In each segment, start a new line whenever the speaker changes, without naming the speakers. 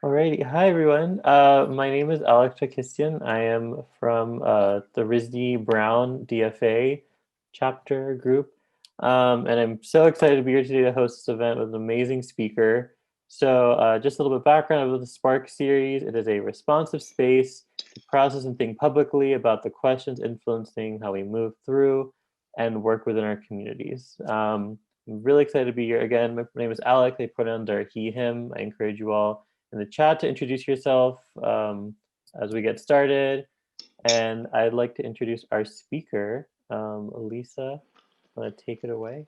Alrighty, hi everyone. My name is Alex Chakistian. I am from the RISD Brown DFA chapter group, and I'm so excited to be here today to host this event with an amazing speaker. So, just a little bit of background about the Spark series. It is a responsive space to process and think publicly about the questions influencing how we move through and work within our communities. I'm really excited to be here again. My name is Alex. I put under he, him. I encourage you all in the chat to introduce yourself as we get started. And I'd like to introduce our speaker, Elisa. Want to take it away?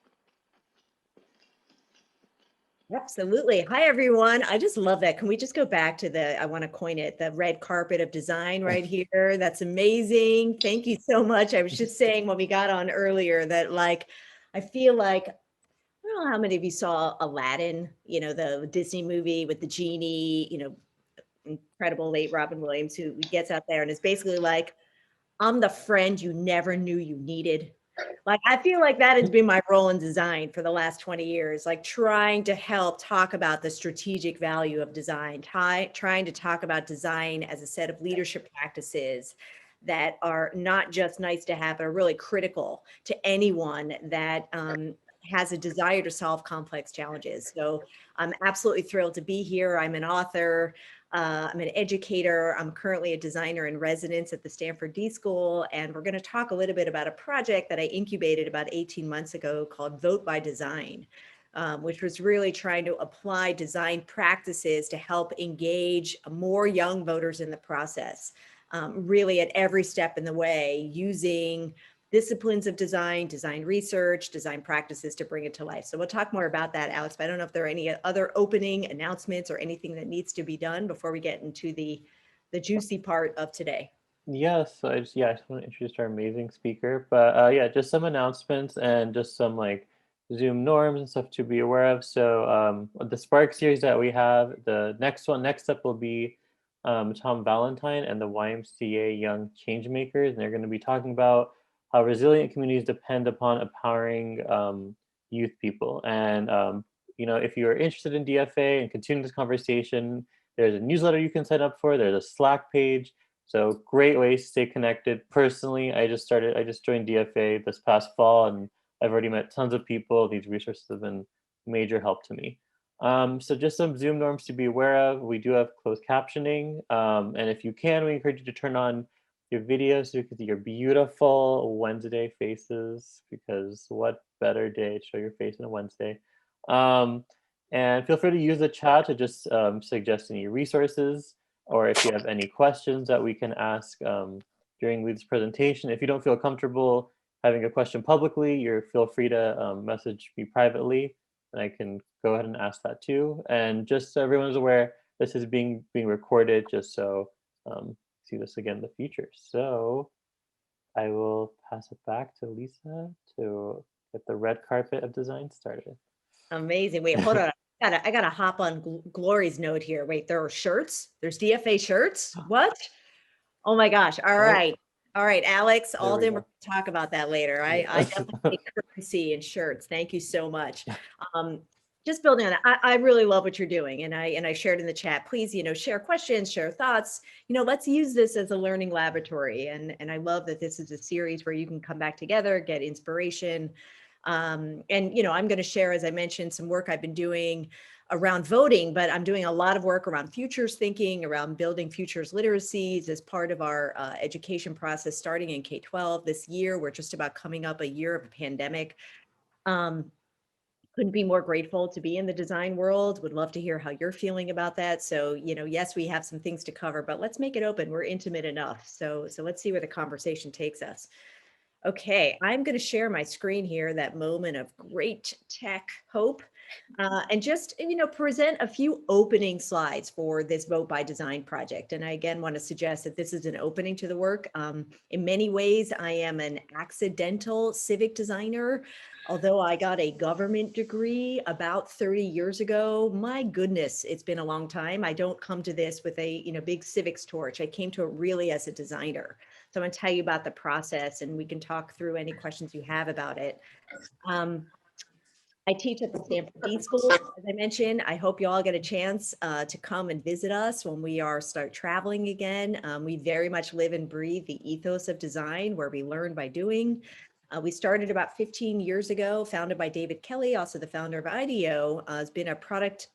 Absolutely. Hi, everyone. I just love that. Can we just go back to I want to coin it, the red carpet of design right here. That's amazing. Thank you so much. I was just saying when we got on earlier that I feel like, I don't know how many of you saw Aladdin, the Disney movie with the genie, incredible late Robin Williams, who gets out there and is basically like, I'm the friend you never knew you needed. Like, I feel like that has been my role in design for the last 20 years, like trying to help talk about the strategic value of design, trying to talk about design as a set of leadership practices that are not just nice to have, but are really critical to anyone that has a desire to solve complex challenges. So I'm absolutely thrilled to be here. I'm an author. I'm an educator. I'm currently a designer in residence at the Stanford D School, and we're going to talk a little bit about a project that I incubated about 18 months ago called Vote by Design, which was really trying to apply design practices to help engage more young voters in the process, really at every step in the way, using disciplines of design research, design practices to bring it to life. So we'll talk more about that, Alex, but I don't know if there are any other opening announcements or anything that needs to be done before we get into the juicy part of today.
Yes, so I just want to introduce our amazing speaker. But yeah, just some announcements and just some like Zoom norms and stuff to be aware of. So the Spark series that we have, the next up will be Tom Valentine and the YMCA Young Changemakers, and they're going to be talking about how resilient communities depend upon empowering youth people. And if you are interested in DFA and continuing this conversation, there's a newsletter you can sign up for. There's a Slack page. So great ways to stay connected. Personally, I just joined DFA this past fall, and I've already met tons of people. These resources have been major help to me. So just some Zoom norms to be aware of. We do have closed captioning. And if you can, we encourage you to turn on your video so you can see your beautiful Wednesday faces, because what better day to show your face on a Wednesday. And feel free to use the chat to just suggest any resources, or if you have any questions that we can ask during Lee's presentation. If you don't feel comfortable having a question publicly, feel free to message me privately, and I can go ahead and ask that too. And just so everyone's aware, this is being recorded, just so see this again in the future. So I will pass it back to Lisa to get the red carpet of design started.
Amazing. Wait, hold on. I gotta hop on Glory's note here. Wait, there are shirts? There's DFA shirts? What? Oh my gosh. All right. All right, Alex Alden, we're going to talk about that later. I definitely take currency in shirts. Thank you so much. Just building on that, I really love what you're doing. And I shared in the chat, please, share questions, share thoughts. Let's use this as a learning laboratory. And I love that this is a series where you can come back together, get inspiration. And I'm going to share, as I mentioned, some work I've been doing around voting, but I'm doing a lot of work around futures thinking, around building futures literacies as part of our education process starting in K-12 this year. We're just about coming up a year of a pandemic. Couldn't be more grateful to be in the design world. Would love to hear how you're feeling about that. So, yes, we have some things to cover, but let's make it open. We're intimate enough. So let's see where the conversation takes us. Okay, I'm going to share my screen here, that moment of great tech hope, and just, present a few opening slides for this Vote by Design project. And I, again, want to suggest that this is an opening to the work. In many ways, I am an accidental civic designer. Although I got a government degree about 30 years ago, my goodness, it's been a long time. I don't come to this with a big civics torch. I came to it really as a designer. So I'm going to tell you about the process, and we can talk through any questions you have about it. I teach at the Stanford D School, as I mentioned. I hope you all get a chance to come and visit us when we start traveling again. We very much live and breathe the ethos of design, where we learn by doing. We started about 15 years ago, founded by David Kelly, also the founder of IDEO, has been a product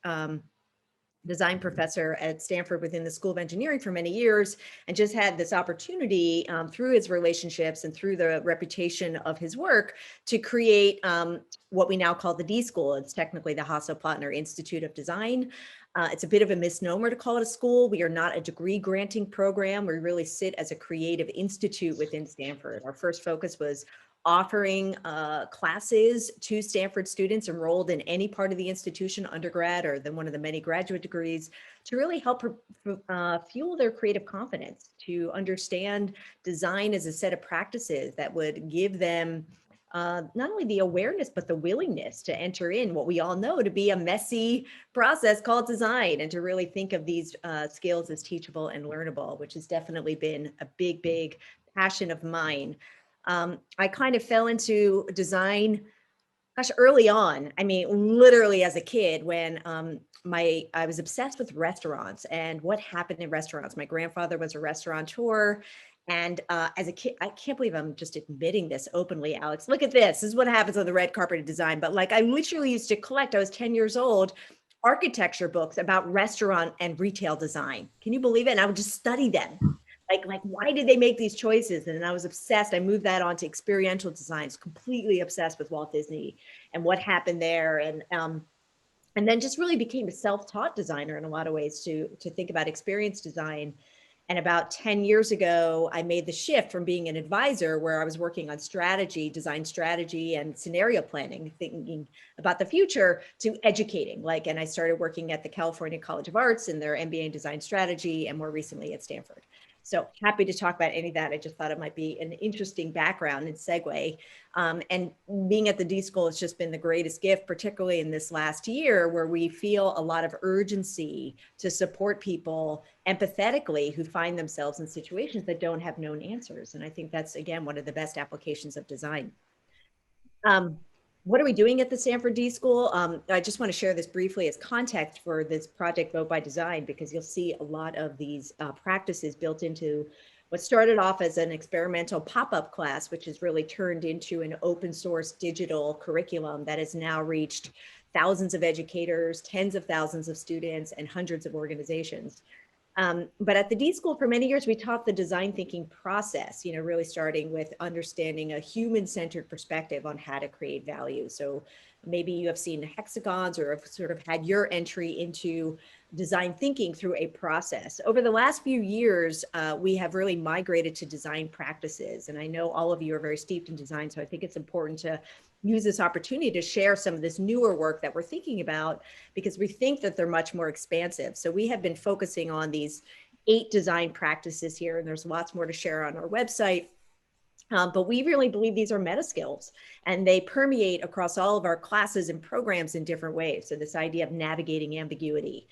design professor at Stanford within the School of Engineering for many years, and just had this opportunity through his relationships and through the reputation of his work to create what we now call the D School. It's technically the Hasso-Plattner Institute of Design. It's a bit of a misnomer to call it a school. We are not a degree granting program. We really sit as a creative institute within Stanford. Our first focus was offering classes to Stanford students enrolled in any part of the institution, undergrad or then one of the many graduate degrees, to really help fuel their creative confidence, to understand design as a set of practices that would give them not only the awareness, but the willingness to enter in what we all know to be a messy process called design, and to really think of these skills as teachable and learnable, which has definitely been a big, big passion of mine. I kind of fell into design, gosh, early on. I mean, literally as a kid, when I was obsessed with restaurants and what happened in restaurants. My grandfather was a restaurateur. And as a kid, I can't believe I'm just admitting this openly, Alex. Look at this. This is what happens on the red carpet of design. But like, I literally used to collect, I was 10 years old, architecture books about restaurant and retail design. Can you believe it? And I would just study them. Like, why did they make these choices? And I was obsessed. I moved that on to experiential designs, completely obsessed with Walt Disney and what happened there. And then just really became a self-taught designer in a lot of ways to think about experience design. And about 10 years ago, I made the shift from being an advisor, where I was working on strategy, design strategy, and scenario planning, thinking about the future, to educating. And I started working at the California College of Arts in their MBA in design strategy, and more recently at Stanford. So happy to talk about any of that. I just thought it might be an interesting background and segue. And being at the D School has just been the greatest gift, particularly in this last year, where we feel a lot of urgency to support people empathetically who find themselves in situations that don't have known answers. And I think that's, again, one of the best applications of design. What are we doing at the Stanford D School? I just want to share this briefly as context for this project Vote by Design, because you'll see a lot of these practices built into what started off as an experimental pop-up class, which has really turned into an open source digital curriculum that has now reached thousands of educators, tens of thousands of students, and hundreds of organizations. But at the D School for many years, we taught the design thinking process, really starting with understanding a human-centered perspective on how to create value. So maybe you have seen hexagons or have sort of had your entry into design thinking through a process. Over the last few years, we have really migrated to design practices. And I know all of you are very steeped in design, so I think it's important to use this opportunity to share some of this newer work that we're thinking about, because we think that they're much more expansive. So we have been focusing on these 8 design practices here, and there's lots more to share on our website. But we really believe these are meta skills, and they permeate across all of our classes and programs in different ways. So this idea of navigating ambiguity,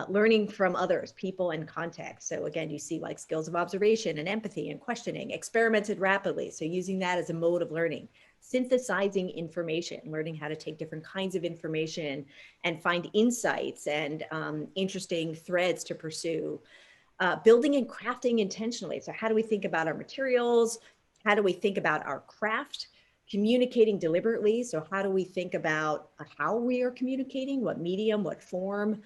learning from others, people, and context. So again, you see like skills of observation and empathy and questioning, experimented rapidly. So using that as a mode of learning, synthesizing information, learning how to take different kinds of information and find insights and interesting threads to pursue. Building and crafting intentionally. So how do we think about our materials? How do we think about our craft? Communicating deliberately. So how do we think about how we are communicating, what medium, what form?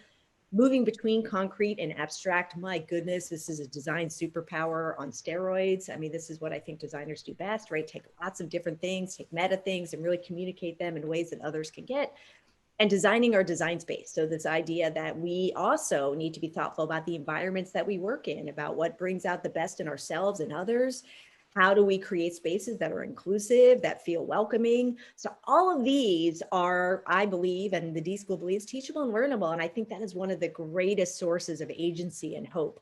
Moving between concrete and abstract. My goodness, this is a design superpower on steroids. I mean, this is what I think designers do best, right? Take lots of different things, take meta things, and really communicate them in ways that others can get. And designing our design space. So this idea that we also need to be thoughtful about the environments that we work in, about what brings out the best in ourselves and others. How do we create spaces that are inclusive, that feel welcoming? So all of these are, I believe, and the D School believes, teachable and learnable. And I think that is one of the greatest sources of agency and hope.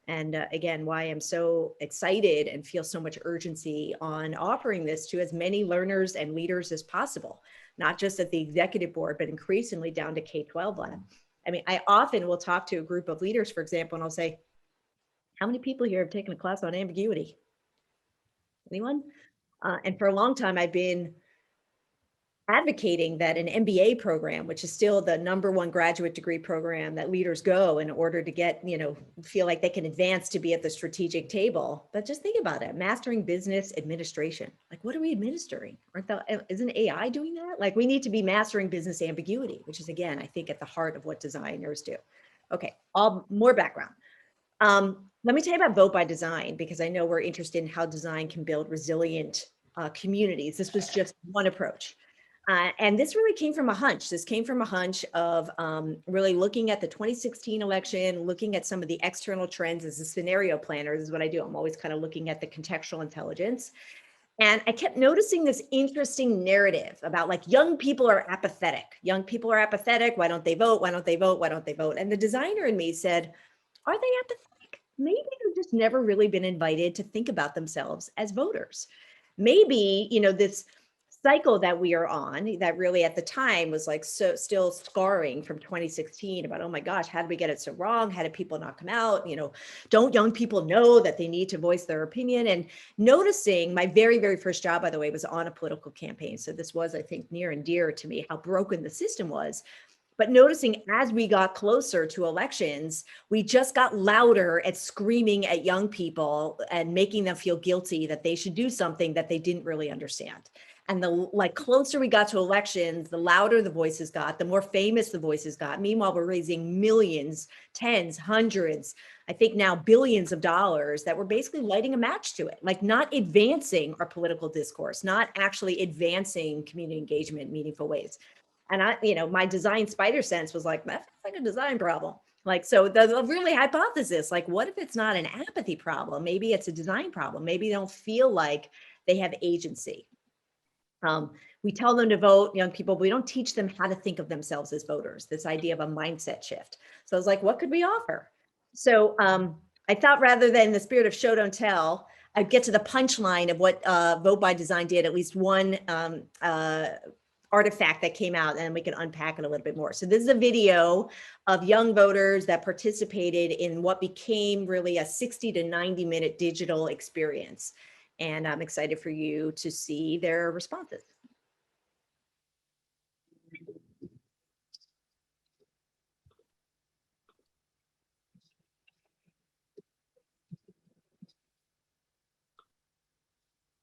And again, why I'm so excited and feel so much urgency on offering this to as many learners and leaders as possible, not just at the executive board, but increasingly down to K-12 lab. I mean, I often will talk to a group of leaders, for example, and I'll say, how many people here have taken a class on ambiguity? Anyone? And for a long time, I've been advocating that an MBA program, which is still the #1 graduate degree program that leaders go in order to get, feel like they can advance to be at the strategic table. But just think about it, mastering business administration. Like, what are we administering? Isn't AI doing that? Like, we need to be mastering business ambiguity, which is, again, I think at the heart of what designers do. Okay, more background. Let me tell you about Vote by Design, because I know we're interested in how design can build resilient communities. This was just one approach. And this really came from a hunch. This came from a hunch of really looking at the 2016 election, looking at some of the external trends as a scenario planner. This is what I do. I'm always kind of looking at the contextual intelligence. And I kept noticing this interesting narrative about, like, young people are apathetic. Young people are apathetic. Why don't they vote? Why don't they vote? Why don't they vote? And the designer in me said, are they apathetic? Maybe they've just never really been invited to think about themselves as voters. Maybe, this cycle that we are on, that really at the time was like still scarring from 2016 about, oh my gosh, how did we get it so wrong? How did people not come out? Don't young people know that they need to voice their opinion? And noticing, my very, very first job, by the way, was on a political campaign. So this was, I think, near and dear to me, how broken the system was. But noticing as we got closer to elections, we just got louder at screaming at young people and making them feel guilty that they should do something that they didn't really understand. And the closer we got to elections, the louder the voices got, the more famous the voices got. Meanwhile, we're raising millions, tens, hundreds, I think now billions of dollars that we're basically lighting a match to it, like not advancing our political discourse, not actually advancing community engagement in meaningful ways. And my design spider sense was like, that's like a design problem. Like, so the really hypothesis, like, what if it's not an apathy problem? Maybe it's a design problem. Maybe they don't feel like they have agency. We tell them to vote, young people, but we don't teach them how to think of themselves as voters, this idea of a mindset shift. So I was like, what could we offer? So I thought, rather than the spirit of show, don't tell, I'd get to the punchline of what Vote by Design did, at least one artifact that came out, and we can unpack it a little bit more. So this is a video of young voters that participated in what became really a 60 to 90 minute digital experience. And I'm excited for you to see their responses.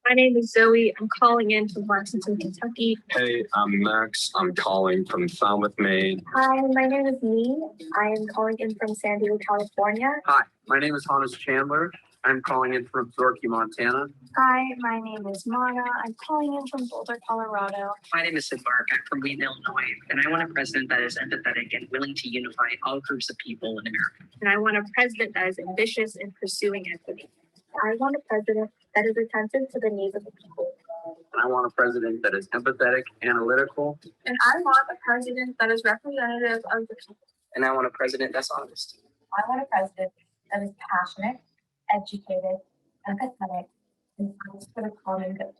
My name is Zoe. I'm calling in from Lexington, Kentucky.
Hey, I'm Max. I'm calling from Falmouth, Maine.
Hi, my name is Nee. I am calling in from San Diego, California.
Hi, my name is Hannes Chandler. I'm calling in from Thorky, Montana.
Hi, my name is Mana. I'm calling in from Boulder, Colorado.
My name is Sid Bark. I'm from Wheaton, Illinois, and I want a president that is empathetic and willing to unify all groups of people in America.
And I want a president that is ambitious in pursuing equity. I want a president that is attentive to the needs of the people.
And I want a president that is empathetic, analytical.
And I want a president that is representative of the people.
And I want a president that's honest.
I want a president that is passionate, educated, empathetic, and fights for the common good.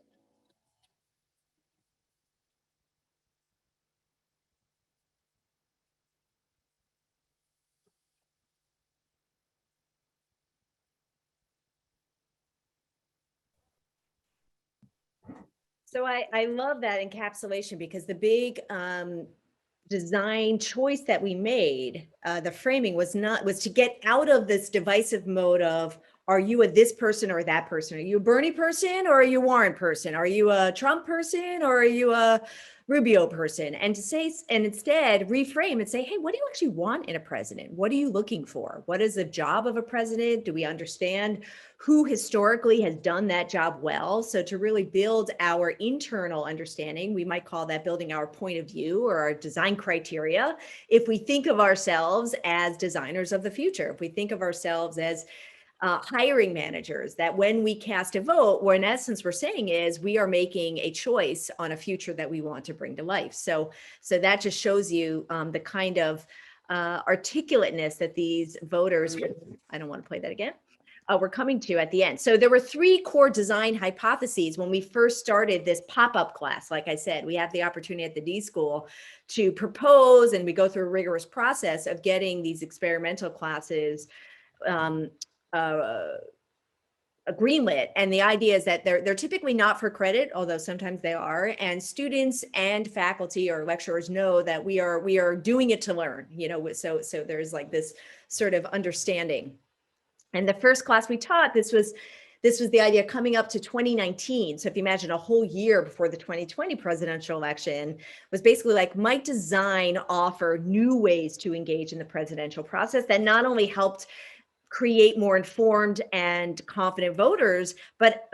So I love that encapsulation, because the big design choice that we made, the framing was to get out of this divisive mode of, are you a this person or that person? Are you a Bernie person or are you a Warren person? Are you a Trump person or are you a Rubio person? And instead reframe and say, hey, what do you actually want in a president? What are you looking for? What is the job of a president? Do we understand who historically has done that job well? So to really build our internal understanding, we might call that building our point of view or our design criteria. If we think of ourselves as designers of the future, if we think of ourselves as hiring managers, that when we cast a vote, what in essence we're saying is we are making a choice on a future that we want to bring to life. So that just shows you the kind of articulateness that these voters, I don't want to play that again, we're coming to at the end. So there were 3 core design hypotheses when we first started this pop-up class. Like I said, we have the opportunity at the D School to propose, and we go through a rigorous process of getting these experimental classes greenlit. And the idea is that they're typically not for credit, although sometimes they are. And students and faculty or lecturers know that we are doing it to learn, so there's like this sort of understanding. And the first class we taught, this was the idea coming up to 2019. So if you imagine a whole year before the 2020 presidential election, was basically like, might design offer new ways to engage in the presidential process that not only helped create more informed and confident voters, but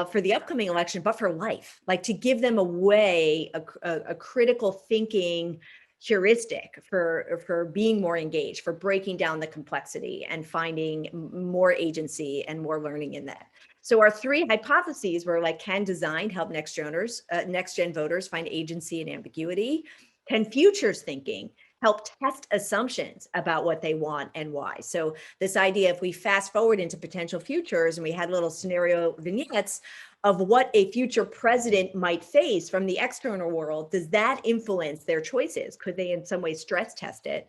for the upcoming election, but for life, like to give them a way, a critical thinking heuristic for being more engaged, for breaking down the complexity and finding more agency and more learning in that. So our 3 hypotheses were like, can design help next gen voters find agency and ambiguity? Can futures thinking help test assumptions about what they want and why? So this idea, if we fast forward into potential futures and we had little scenario vignettes of what a future president might face from the external world, does that influence their choices? Could they in some way stress test it?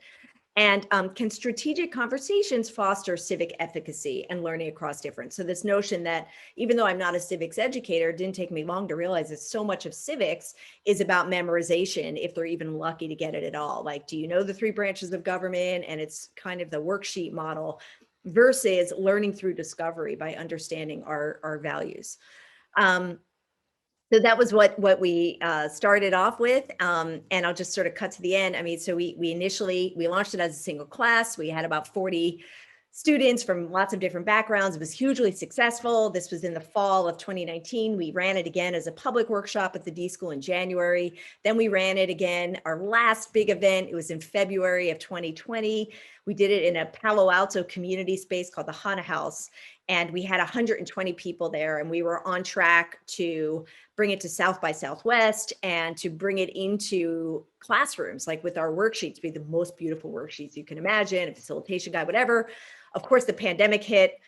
And can strategic conversations foster civic efficacy and learning across difference? So this notion that even though I'm not a civics educator, it didn't take me long to realize that so much of civics is about memorization, if they're even lucky to get it at all. Like, do you know the 3 branches of government? And it's kind of the worksheet model versus learning through discovery by understanding our values. So that was what we started off with, and I'll just sort of cut to the end. I mean, so we initially launched it as a single class. We had about 40 students from lots of different backgrounds. It was hugely successful. This was in the fall of 2019. We ran it again as a public workshop at the D School in January. Then we ran it again, our last big event, it was in February of 2020. We did it in a Palo Alto community space called the Hana House. And we had 120 people there, and we were on track to bring it to South by Southwest and to bring it into classrooms, like with our worksheets, be the most beautiful worksheets you can imagine, a facilitation guide, whatever. Of course, the pandemic hit.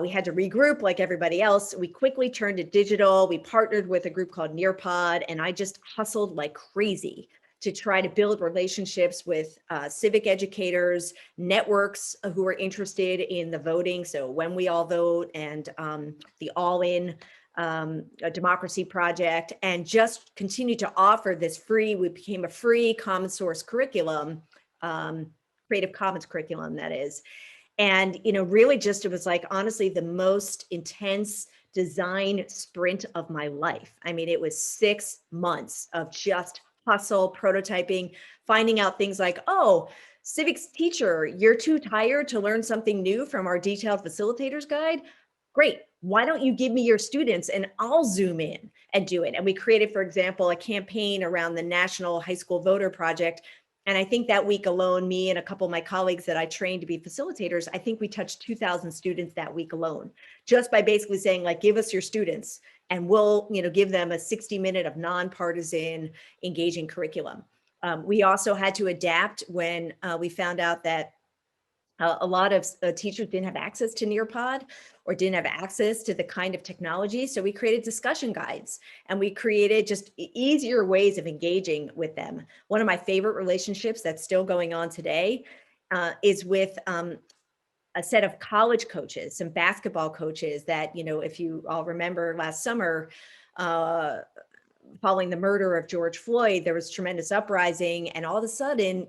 We had to regroup like everybody else. We quickly turned to digital. We partnered with a group called Nearpod, and I just hustled like crazy to try to build relationships with civic educators, networks who are interested in the voting. So When We All Vote and the All In Democracy Project, and just continue to offer this free, we became a free common source curriculum, Creative Commons curriculum, that is. And, really just, it was like, honestly, the most intense design sprint of my life. I mean, it was 6 months of just hustle, prototyping, finding out things like, oh, civics teacher, you're too tired to learn something new from our detailed facilitators guide? Great. Why don't you give me your students and I'll zoom in and do it? And we created, for example, a campaign around the National High School Voter Project. And I think that week alone, me and a couple of my colleagues that I trained to be facilitators, I think we touched 2,000 students that week alone, just by basically saying, like, give us your students and we'll, give them a 60-minute of nonpartisan engaging curriculum. We also had to adapt when we found out that a lot of teachers didn't have access to Nearpod or didn't have access to the kind of technology. So we created discussion guides and we created just easier ways of engaging with them. One of my favorite relationships that's still going on today is with a set of college coaches, some basketball coaches that, if you all remember last summer, following the murder of George Floyd, there was tremendous uprising. And all of a sudden,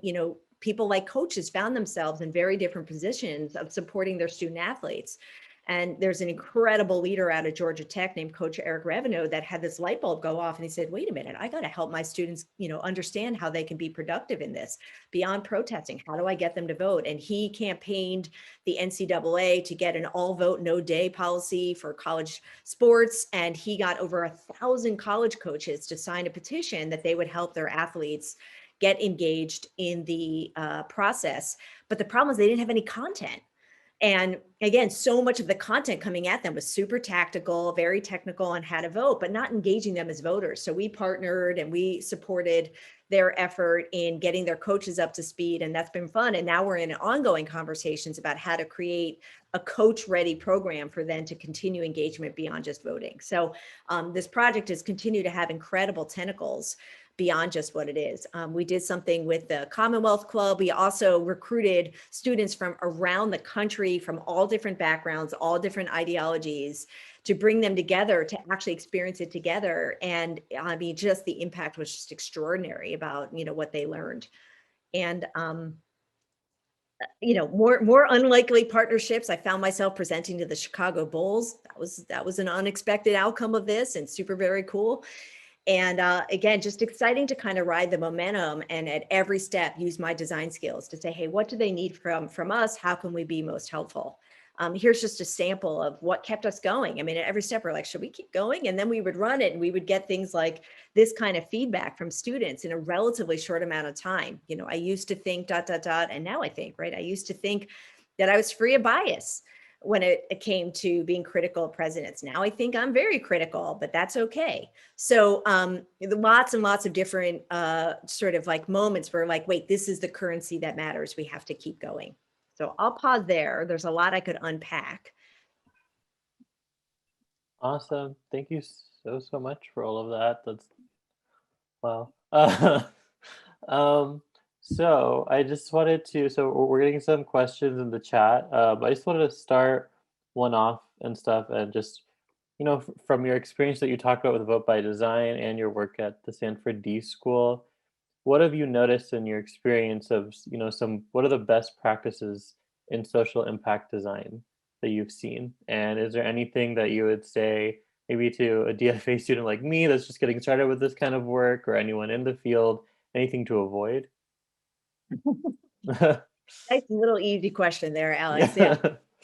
people like coaches found themselves in very different positions of supporting their student athletes. And there's an incredible leader out of Georgia Tech named Coach Eric Reveneau that had this light bulb go off, and he said, wait a minute, I got to help my students, understand how they can be productive in this beyond protesting. How do I get them to vote? And he campaigned the NCAA to get an all vote, no day policy for college sports. And he got over 1,000 college coaches to sign a petition that they would help their athletes get engaged in the process. But the problem is they didn't have any content. And again, so much of the content coming at them was super tactical, very technical on how to vote, but not engaging them as voters. So we partnered and we supported their effort in getting their coaches up to speed. And that's been fun. And now we're in ongoing conversations about how to create a coach-ready program for them to continue engagement beyond just voting. So this project has continued to have incredible tentacles. beyond just what it is. We did something with the Commonwealth Club. We also recruited students from around the country, from all different backgrounds, all different ideologies, to bring them together to actually experience it together. And I mean, just the impact was just extraordinary about, what they learned. And, more unlikely partnerships. I found myself presenting to the Chicago Bulls. That was an unexpected outcome of this, and super, very cool. And again, just exciting to kind of ride the momentum, and at every step use my design skills to say, hey, what do they need from us? How can we be most helpful? Here's just a sample of what kept us going. I mean, at every step we're like, should we keep going? And then we would run it, and we would get things like this kind of feedback from students in a relatively short amount of time. I used to think ... and now I think, right? I used to think that I was free of bias when it came to being critical of presidents. Now I think I'm very critical, but that's okay. So lots and lots of different sort of like moments where like, wait, this is the currency that matters. We have to keep going. So I'll pause there. There's a lot I could unpack.
Awesome. Thank you so much for all of that. That's wow. So I just wanted to, so we're getting some questions in the chat, but I just wanted to start one off and stuff, and just, from your experience that you talked about with Vote by Design and your work at the Stanford D School, what have you noticed in your experience of, what are the best practices in social impact design that you've seen? And is there anything that you would say maybe to a DFA student like me that's just getting started with this kind of work, or anyone in the field, anything to avoid?
Nice little easy question there, Alex. Yeah.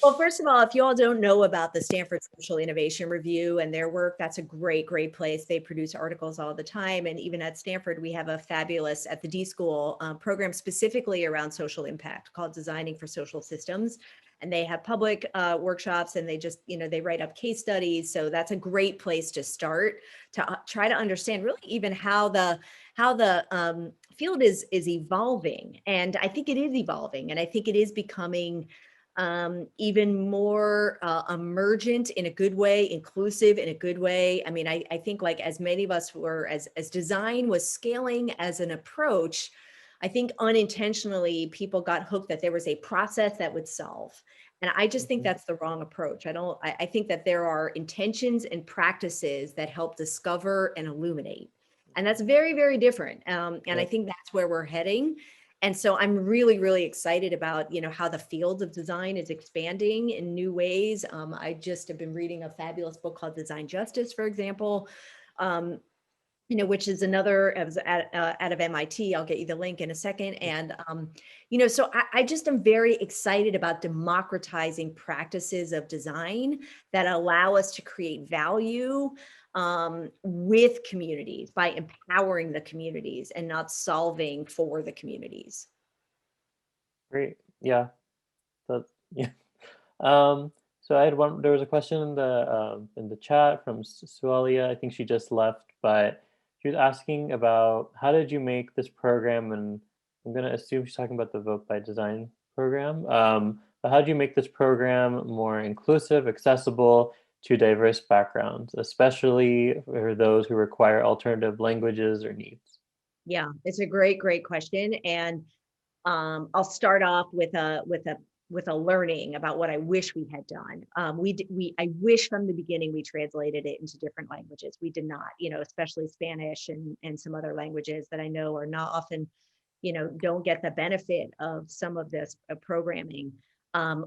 Well, first of all, if you all don't know about the Stanford Social Innovation Review and their work, that's a great place. They produce articles all the time. And even at Stanford, we have a fabulous, at the D School, program specifically around social impact called Designing for Social Systems. And they have public workshops, and they just, they write up case studies. So that's a great place to start to try to understand really even how the field is evolving. And I think it is evolving, and I think it is becoming even more emergent in a good way, inclusive in a good way. I mean, I think like as many of us were, as design was scaling as an approach, I think unintentionally people got hooked that there was a process that would solve. And I just think that's the wrong approach. I think that there are intentions and practices that help discover and illuminate. And that's very, very different. And I think that's where we're heading. And so I'm really excited about, how the field of design is expanding in new ways. I just have been reading a fabulous book called Design Justice, for example, which is another out of MIT. I'll get you the link in a second. And, so I just am very excited about democratizing practices of design that allow us to create value with communities by empowering the communities and not solving for the communities.
Great. Yeah. Yeah. So I had there was a question in the chat from Sualia. I think she just left, but she was asking about how did you make this program, and I'm going to assume she's talking about the Vote by Design program. But how do you make this program more inclusive, accessible to diverse backgrounds, especially for those who require alternative languages or needs?
Yeah, it's a great question. And I'll start off with a learning about what I wish we had done. I wish from the beginning we translated it into different languages. We did not, especially Spanish and some other languages that I know are not often, don't get the benefit of some of this programming.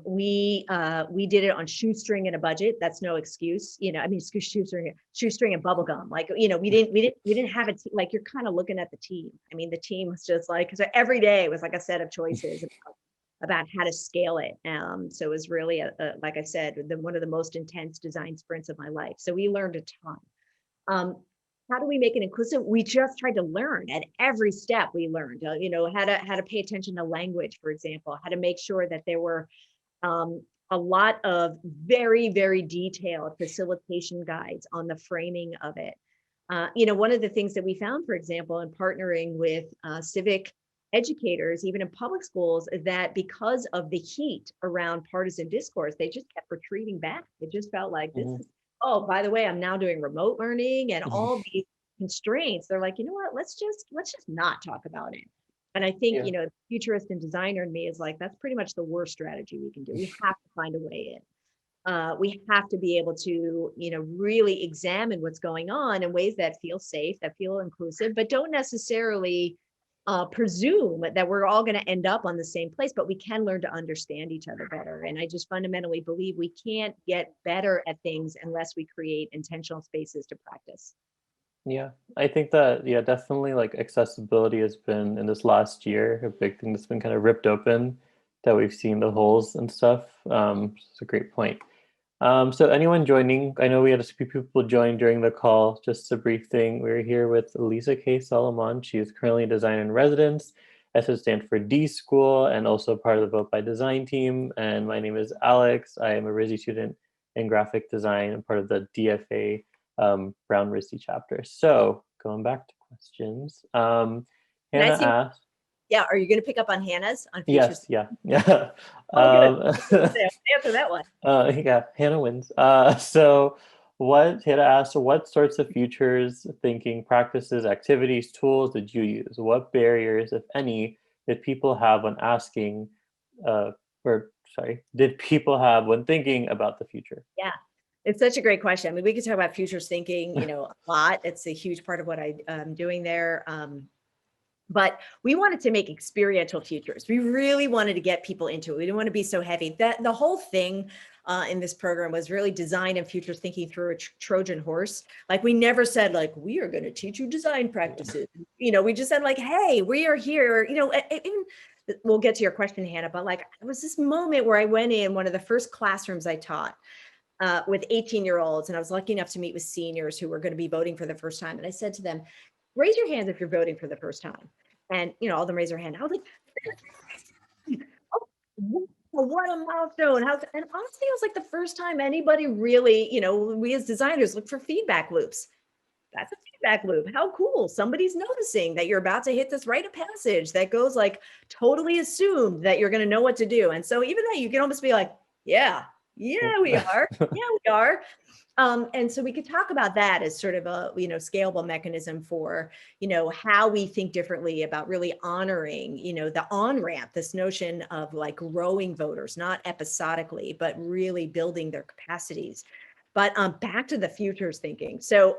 We did it on shoestring and a budget. That's no excuse, shoestring and bubble gum. Like, we didn't have it. Like, you're kind of looking at the team. I mean, the team was just like, so every day was like a set of choices about how to scale it. So it was really like I said, one of the most intense design sprints of my life. So we learned a ton. How do we make it inclusive? We just tried to learn at every step. We learned, how to pay attention to language, for example, how to make sure that there were a lot of very, very detailed facilitation guides on the framing of it. One of the things that we found, for example, in partnering with Civic educators, even in public schools, is that because of the heat around partisan discourse, they just kept retreating back. It just felt like this is, oh, by the way, I'm now doing remote learning and all constraints, they're like, you know what, let's just not talk about it. And I think,
Yeah.
you know, the futurist and designer in me is like, that's pretty much the worst strategy we can do. We have to find a way in. We have to be able to, you know, really examine what's going on in ways that feel safe, that feel inclusive, but don't necessarily presume that we're all going to end up on the same place, but we can learn to understand each other better. And I just fundamentally believe we can't get better at things unless we create intentional spaces to practice.
Yeah, I think that, yeah, definitely like accessibility has been in this last year a big thing that's been kind of ripped open, that we've seen the holes and stuff. It's a great point. So anyone joining, I know we had a few people join during the call. Just a brief thing, we're here with Lisa K. Solomon. She is currently a designer in residence at the Stanford D School and also part of the Vote by Design team. And my name is Alex. I am a RISD student in graphic design and part of the DFA Brown RISD chapter. So going back to questions,
Can I
Hannah
see-
asked,
Yeah, are you going to pick up on Hannah's? On
yes, yeah.
Oh, good. Answer that one.
Yeah, Hannah wins. So Hannah asked, what sorts of futures thinking practices, activities, tools did you use? What barriers, if any, did people have when asking, did people have when thinking about the future?
Yeah, it's such a great question. I mean, we could talk about futures thinking, you know, a lot. It's a huge part of what I'm doing there. But we wanted to make experiential futures. We really wanted to get people into it. We didn't want to be so heavy. That the whole thing in this program was really design and futures thinking through a Trojan horse. Like we never said like, we are going to teach you design practices. You know, we just said like, hey, we are here. You know, even we'll get to your question, Hannah, but like it was this moment where I went in one of the first classrooms I taught with 18-year-olds. And I was lucky enough to meet with seniors who were going to be voting for the first time. And I said to them, raise your hands if you're voting for the first time. And, you know, all of them raise their hand. I was like, oh, what a milestone. And honestly, it was like the first time anybody really, you know, we as designers look for feedback loops. That's a feedback loop. How cool. Somebody's noticing that you're about to hit this rite of passage that goes like totally assumed that you're going to know what to do. And so even that you can almost be like, yeah, we are. Yeah, we are. And so we could talk about that as sort of a, you know, scalable mechanism for, you know, how we think differently about really honoring, you know, the on-ramp, this notion of like growing voters, not episodically, but really building their capacities. But back to the futures thinking. So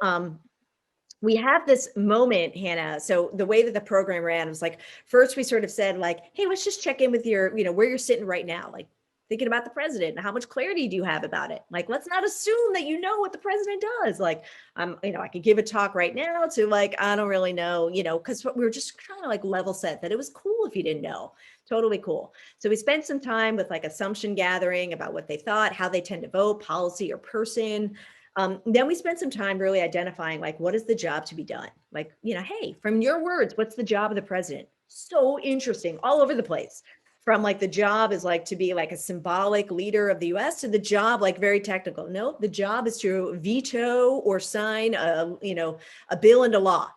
we have this moment, Hannah. So the way that the program ran was like, first we sort of said like, hey, let's just check in with your, you know, where you're sitting right now. Like, thinking about the president and how much clarity do you have about it? Like, let's not assume that you know what the president does. Like, you know, I could give a talk right now to like, I don't really know, you know, because we were just trying to like level set that it was cool if you didn't know. Totally cool. So we spent some time with like assumption gathering about what they thought, how they tend to vote, policy or person. Then we spent some time really identifying like, what is the job to be done? Like, you know, hey, from your words, what's the job of the president? So interesting, all over the place. From like the job is like to be like a symbolic leader of the US to the job like very technical. No, the job is to veto or sign a, you know, a bill into law.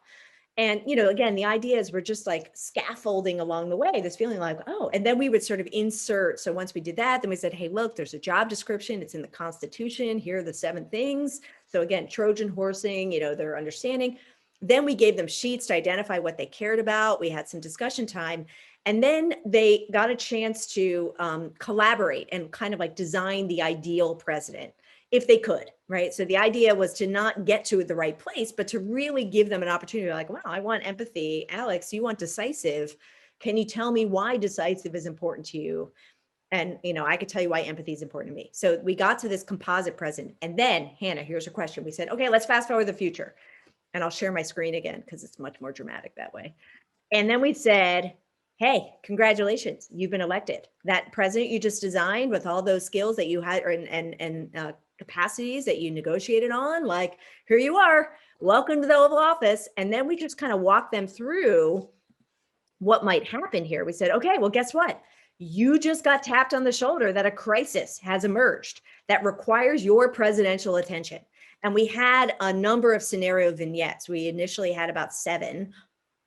And, you know, again, the idea is we're just like scaffolding along the way, this feeling like, oh, and then we would sort of insert. So once we did that, then we said, hey, look, there's a job description. It's in the Constitution. Here are the 7 things. So again, Trojan horsing, you know, their understanding. Then we gave them sheets to identify what they cared about. We had some discussion time. And then they got a chance to collaborate and kind of like design the ideal president if they could, right? So the idea was to not get to the right place, but to really give them an opportunity like, wow, I want empathy. Alex, you want decisive. Can you tell me why decisive is important to you? And, you know, I could tell you why empathy is important to me. So we got to this composite president. And then, Hannah, here's a question. We said, okay, let's fast forward the future. And I'll share my screen again because it's much more dramatic that way. And then we said, hey, congratulations, you've been elected. That president you just designed with all those skills that you had and capacities that you negotiated on, like, here you are, welcome to the Oval Office. And then we just kind of walked them through what might happen here. We said, okay, well, guess what? You just got tapped on the shoulder that a crisis has emerged that requires your presidential attention. And we had a number of scenario vignettes. We initially had about 7.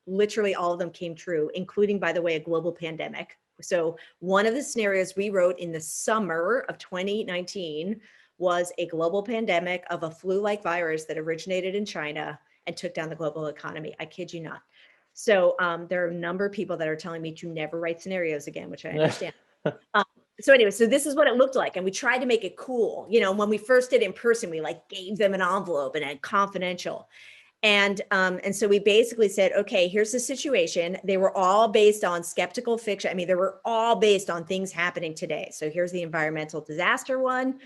Literally all of them came true, including, by the way, a global pandemic. So one of the scenarios we wrote in the summer of 2019 was a global pandemic of a flu-like virus that originated in China and took down the global economy. I kid you not. So there are a number of people that are telling me to never write scenarios again, which I understand. So anyway, so this is what it looked like. And we tried to make it cool. You know, when we first did in person, we like gave them an envelope and a confidential. And so we basically said, okay, here's the situation. They were all based on skeptical fiction. I mean, they were all based on things happening today. So here's the environmental disaster one.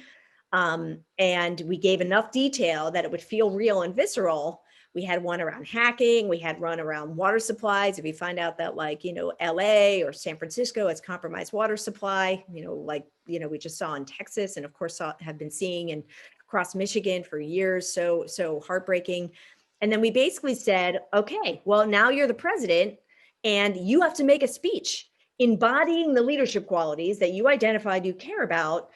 And we gave enough detail that it would feel real and visceral. We had one around hacking. We had one around water supplies. If we find out that like, you know, LA or San Francisco has compromised water supply, you know, like, you know, we just saw in Texas and of course have been seeing in across Michigan for years. So heartbreaking. And then we basically said, okay, well, now you're the president and you have to make a speech embodying the leadership qualities that you identified you care about.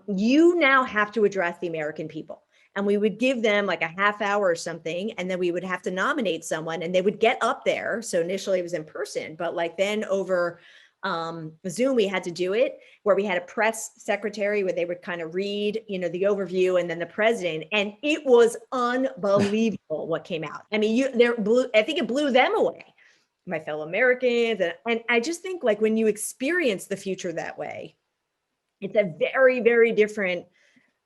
You now have to address the American people. And we would give them like a half hour or something, and then we would have to nominate someone and they would get up there. So initially it was in person, but like then over Zoom, we had to do it where we had a press secretary where they would kind of read, you know, the overview and then the president. And it was unbelievable what came out. I mean, I think it blew them away, my fellow Americans. And I just think like when you experience the future that way, it's a very, very different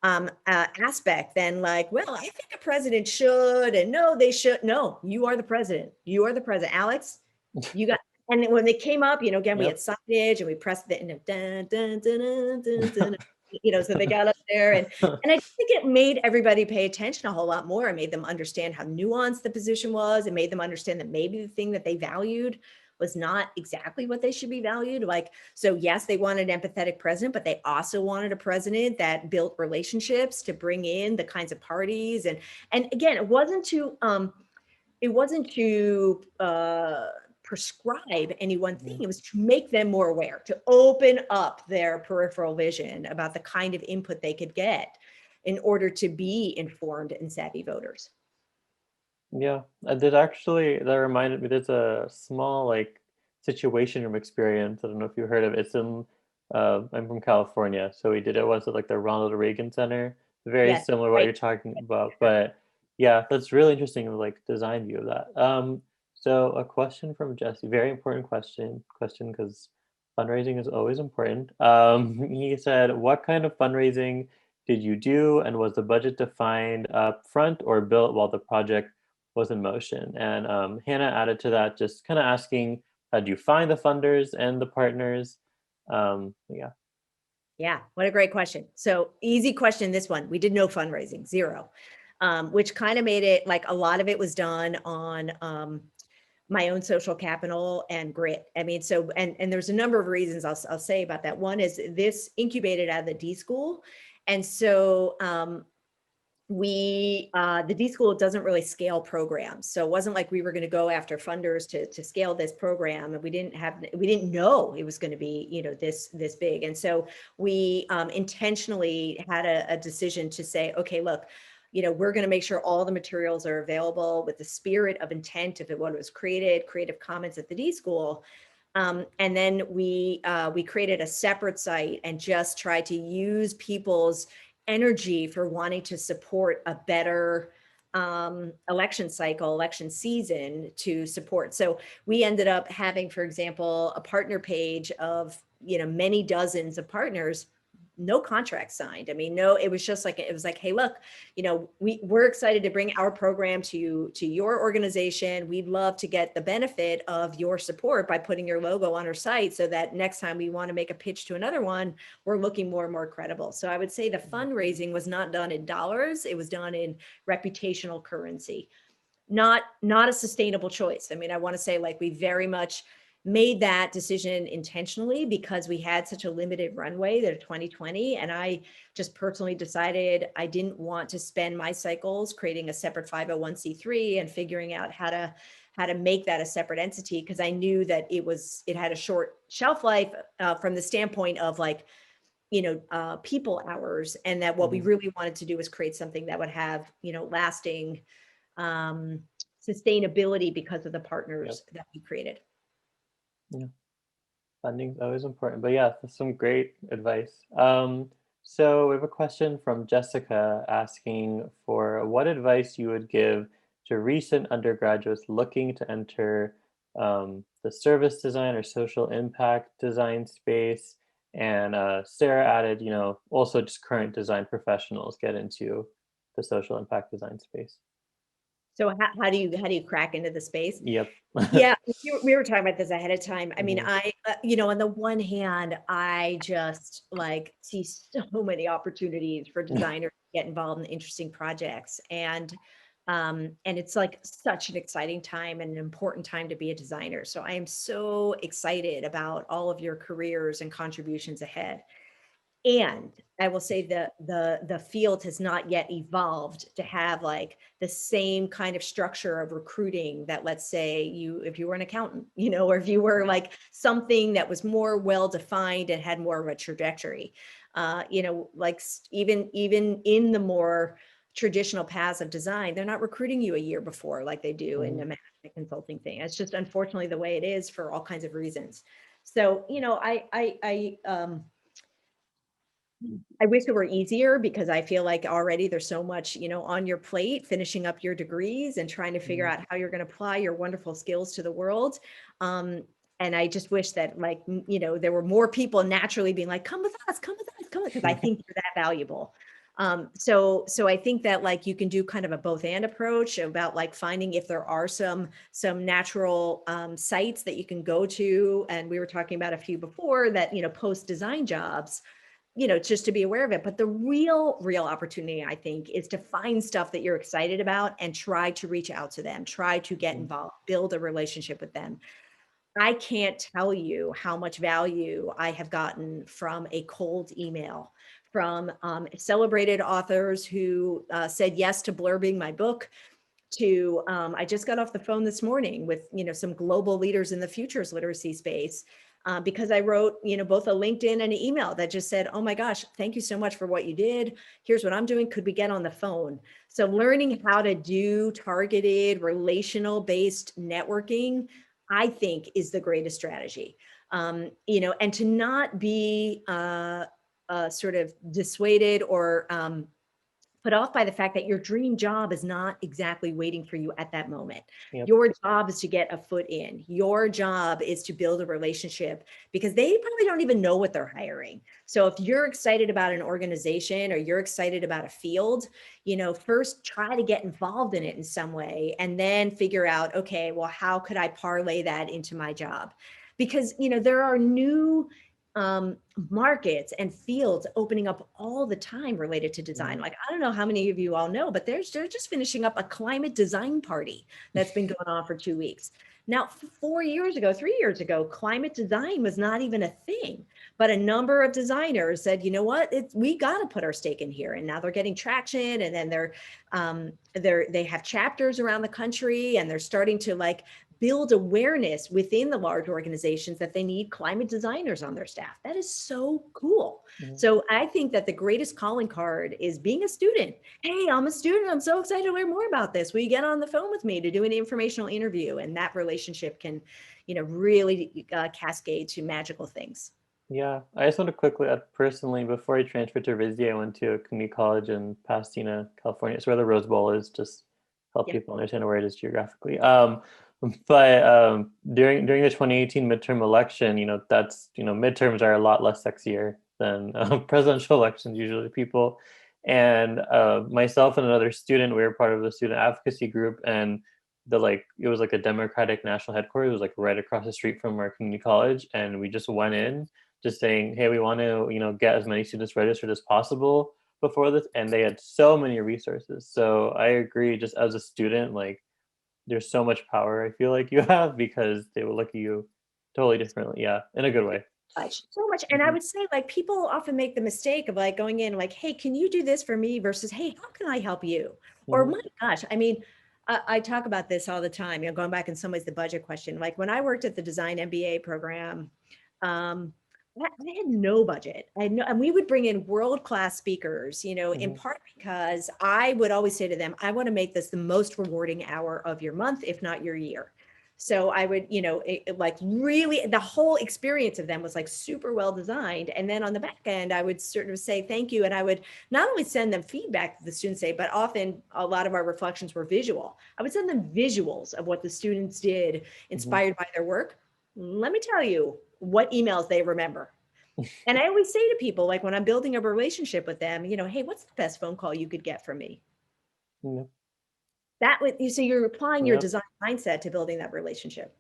aspect than like, well, I think a president should, and no, they should. No, you are the president. You are the president. Alex, you got, and when they came up, you know, again, we had signage and we pressed the, dun, dun, dun, dun, dun, you know, so they got up there and I think it made everybody pay attention a whole lot more. It made them understand how nuanced the position was. It made them understand that maybe the thing that they valued was not exactly what they should be valued. Like, so yes, they wanted an empathetic president, but they also wanted a president that built relationships to bring in the kinds of parties. And again, it wasn't to prescribe any one thing. It was to make them more aware, to open up their peripheral vision about the kind of input they could get in order to be informed and savvy voters.
Yeah, I did actually, that reminded me, there's a small like situation room experience. I don't know if you heard of it. It's in, I'm from California, so we did it once at like the Ronald Reagan Center. Very
Yes,
similar to what you're talking about, but yeah, that's really interesting, like design view of that. So a question from Jesse, very important question because fundraising is always important. He said, what kind of fundraising did you do, and was the budget defined up front or built while the project was in motion? And Hannah added to that, just kind of asking, how do you find the funders and the partners? Yeah.
Yeah, what a great question. So easy question, this one. We did no fundraising, zero, which kind of made it like a lot of it was done on my own social capital and grit. I mean, so, and there's a number of reasons I'll say about that. One is this incubated out of the D School. And so the D School doesn't really scale programs. So it wasn't like we were going to go after funders to scale this program. And we didn't know it was going to be, you know, this big. And so we intentionally had a decision to say, okay, look, you know, we're going to make sure all the materials are available with the spirit of intent of what was created, Creative Commons at the D School. And then we created a separate site and just tried to use people's energy for wanting to support a better election cycle, election season to support. So we ended up having, for example, a partner page of, you know, many dozens of partners, no contract signed. I mean, no, it was just like, it was like, hey, look, you know, we're excited to bring our program to your organization. We'd love to get the benefit of your support by putting your logo on our site so that next time we want to make a pitch to another one, we're looking more and more credible. So I would say the fundraising was not done in dollars. It was done in reputational currency, not a sustainable choice. I mean, I want to say like we very much made that decision intentionally because we had such a limited runway there 2020. And I just personally decided I didn't want to spend my cycles creating a separate 501c3 and figuring out how to make that a separate entity, because I knew that it had a short shelf life from the standpoint of like, you know, people hours, and that what we really wanted to do was create something that would have, you know, lasting sustainability because of the partners that we created.
Yeah, funding is always important, but yeah, that's some great advice. So we have a question from Jessica asking for what advice you would give to recent undergraduates looking to enter the service design or social impact design space. And Sarah added, also just current design professionals get into the social impact design space.
So how do you crack into the space?
Yep.
Yeah, we were talking about this ahead of time. I mean,
Mhm.
I, on the one hand, I just like see so many opportunities for designers to get involved in interesting projects. And it's like such an exciting time and an important time to be a designer. So I am so excited about all of your careers and contributions ahead. And I will say the field has not yet evolved to have like the same kind of structure of recruiting that, let's say, if you were an accountant, or if you were like something that was more well defined and had more of a trajectory. Like even in the more traditional paths of design, they're not recruiting you a year before like they do in a management consulting thing. It's just unfortunately the way it is for all kinds of reasons. So, I wish it were easier because I feel like already there's so much, on your plate, finishing up your degrees and trying to figure out how you're going to apply your wonderful skills to the world. And I just wish that like, there were more people naturally being like, come with us, because I think you're that valuable. So I think that like you can do kind of a both and approach about like finding if there are some natural sites that you can go to. And we were talking about a few before that, post design jobs, just to be aware of it. But the real opportunity, I think, is to find stuff that you're excited about and try to reach out to them, try to get involved, build a relationship with them. I can't tell you how much value I have gotten from a cold email from celebrated authors who said yes to blurbing my book, to I just got off the phone this morning with some global leaders in the futures literacy space because I wrote both a LinkedIn and an email that just said, oh my gosh, thank you so much for what you did. Here's what I'm doing. Could we get on the phone? So learning how to do targeted relational based networking, I think, is the greatest strategy. And to not be sort of dissuaded or put off by the fact that your dream job is not exactly waiting for you at that moment.
Yep.
Your job is to get a foot in. Your job is to build a relationship because they probably don't even know what they're hiring. So if you're excited about an organization or you're excited about a field, first try to get involved in it in some way and then figure out, okay, well, how could I parlay that into my job? Because, there are new markets and fields opening up all the time related to design. Like, I don't know how many of you all know, but they're just finishing up a climate design party that's been going on for 2 weeks. Now, 3 years ago, climate design was not even a thing, but a number of designers said, you know what, we got to put our stake in here. And now they're getting traction, and then they have chapters around the country, and they're starting to like build awareness within the large organizations that they need climate designers on their staff. That is so cool. So I think that the greatest calling card is being a student. Hey, I'm a student. I'm so excited to learn more about this. Will you get on the phone with me to do an informational interview? And that relationship can, really cascade to magical things.
Yeah, I just want to quickly add personally, before I transferred to RISD, I went to a community college in Pasadena, California. It's where the Rose Bowl is, just help people understand where it is geographically. But during the 2018 midterm election, that's, midterms are a lot less sexier than presidential elections usually, people. And myself and another student, we were part of the student advocacy group, and it was like a Democratic national headquarters. It was like right across the street from our community college, and we just went in just saying, hey, we want to, get as many students registered as possible before this. And they had so many resources. So I agree, just as a student, like there's so much power I feel like you have because they will look at you totally differently. Yeah, in a good way.
So much. And I would say like people often make the mistake of like going in like, hey, can you do this for me versus, hey, how can I help you? Or my gosh, I mean, I talk about this all the time, going back in some ways, the budget question. Like when I worked at the design MBA program, I had no budget. And we would bring in world-class speakers, in part because I would always say to them, I want to make this the most rewarding hour of your month, if not your year. So I would, like really the whole experience of them was like super well designed. And then on the back end, I would sort of say thank you. And I would not only send them feedback that the students say, but often a lot of our reflections were visual. I would send them visuals of what the students did inspired by their work. Let me tell you what emails they remember. And I always say to people, like when I'm building a relationship with them, hey, what's the best phone call you could get from me?
Yeah.
That would, so you're applying your
Yep.
design mindset to building that relationship.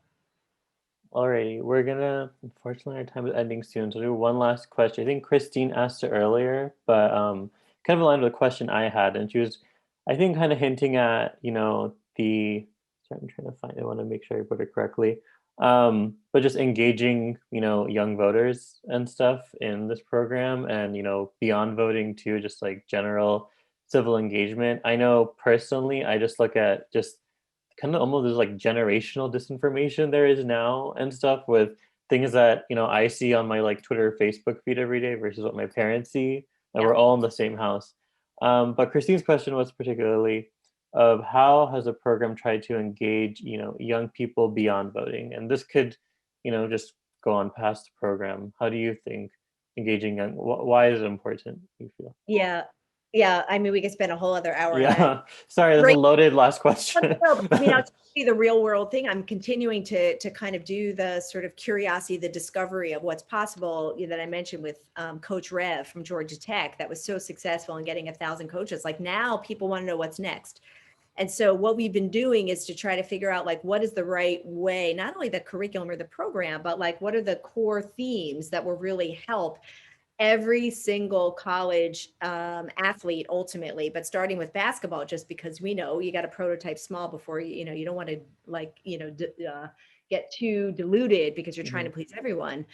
Alrighty, we're gonna, unfortunately, our time is ending soon. So do one last question. I think Christine asked it earlier, but kind of aligned with the question I had, and she was, I think, kind of hinting at, the. Sorry, I'm trying to find. I want to make sure I put it correctly. But just engaging, young voters and stuff in this program, and beyond voting too, just like general civil engagement. I know personally, I just look at just kind of almost there's like generational disinformation there is now and stuff with things that I see on my like Twitter or Facebook feed every day versus what my parents see, and we're all in the same house. But Christine's question was particularly of how has a program tried to engage young people beyond voting, and this could just go on past the program. How do you think engaging young, why is it important, you feel?
Yeah. I mean, we could spend a whole other hour on that.
Yeah, sorry, that's a loaded last question.
No, I mean, I'll tell you the real world thing. I'm continuing to kind of do the sort of curiosity, the discovery of what's possible that I mentioned with Coach Rev from Georgia Tech that was so successful in getting 1,000 coaches. Like now people want to know what's next. And so what we've been doing is to try to figure out like what is the right way, not only the curriculum or the program, but like what are the core themes that will really help every single college athlete ultimately, but starting with basketball, just because we know you got to prototype small before you don't want to like, get too diluted because you're trying to please everyone.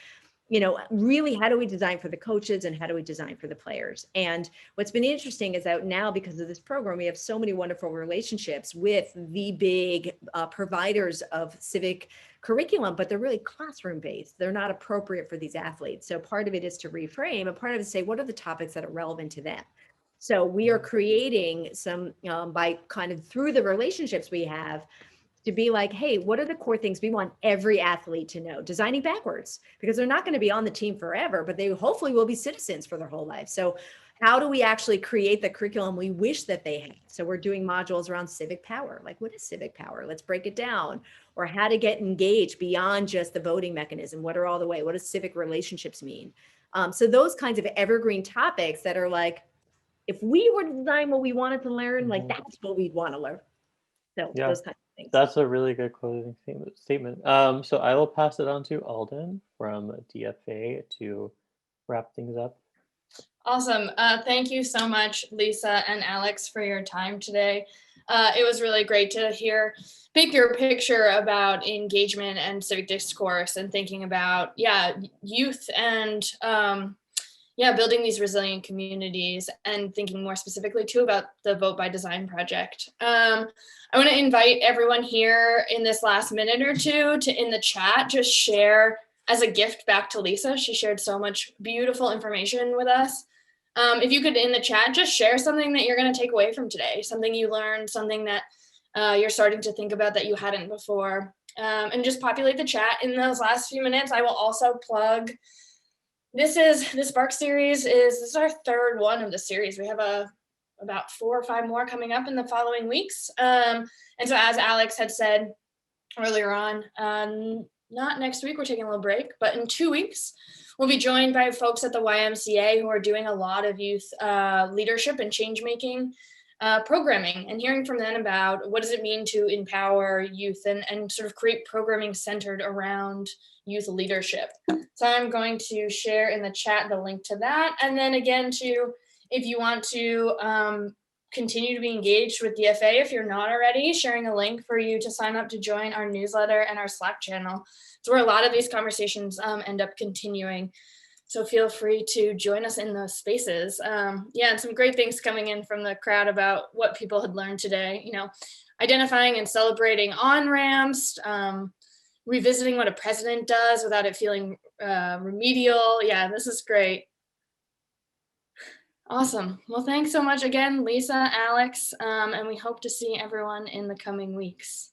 Really, how do we design for the coaches and how do we design for the players? And what's been interesting is that now, because of this program, we have so many wonderful relationships with the big providers of civic curriculum, but they're really classroom based. They're not appropriate for these athletes. So part of it is to reframe, and part of it is to say, what are the topics that are relevant to them? So we are creating some, by kind of through the relationships we have, to be like, hey, what are the core things we want every athlete to know? Designing backwards, because they're not going to be on the team forever, but they hopefully will be citizens for their whole life. So how do we actually create the curriculum we wish that they had? So we're doing modules around civic power. Like, what is civic power? Let's break it down. Or how to get engaged beyond just the voting mechanism. What are all the way? What does civic relationships mean? So those kinds of evergreen topics that are like, if we were to design what we wanted to learn, like that's what we'd want to learn. So
Yeah.
those kinds of things.
That's a really good closing statement. So I will pass it on to Alden from DFA to wrap things up.
Awesome. Thank you so much, Lisa and Alex, for your time today. It was really great to hear bigger picture about engagement and civic discourse and thinking about, youth and building these resilient communities, and thinking more specifically too about the Vote by Design project. I want to invite everyone here in this last minute or two to, in the chat, just share as a gift back to Lisa. She shared so much beautiful information with us. If you could, in the chat, just share something that you're going to take away from today, something you learned, something that you're starting to think about that you hadn't before, and just populate the chat in those last few minutes. I will also plug, the Spark series this is our third one of the series. We have about 4 or 5 more coming up in the following weeks. And so as Alex had said earlier on, not next week, we're taking a little break, but in 2 weeks, we'll be joined by folks at the YMCA who are doing a lot of youth leadership and change-making programming, and hearing from them about what does it mean to empower youth and sort of create programming centered around youth leadership. So I'm going to share in the chat the link to that. And then again, if you want to continue to be engaged with DFA, if you're not already, sharing a link for you to sign up to join our newsletter and our Slack channel. It's where a lot of these conversations end up continuing. So feel free to join us in those spaces. And some great things coming in from the crowd about what people had learned today, identifying and celebrating on-ramps, revisiting what a president does without it feeling remedial. Yeah, this is great. Awesome. Well, thanks so much again, Lisa, Alex, and we hope to see everyone in the coming weeks.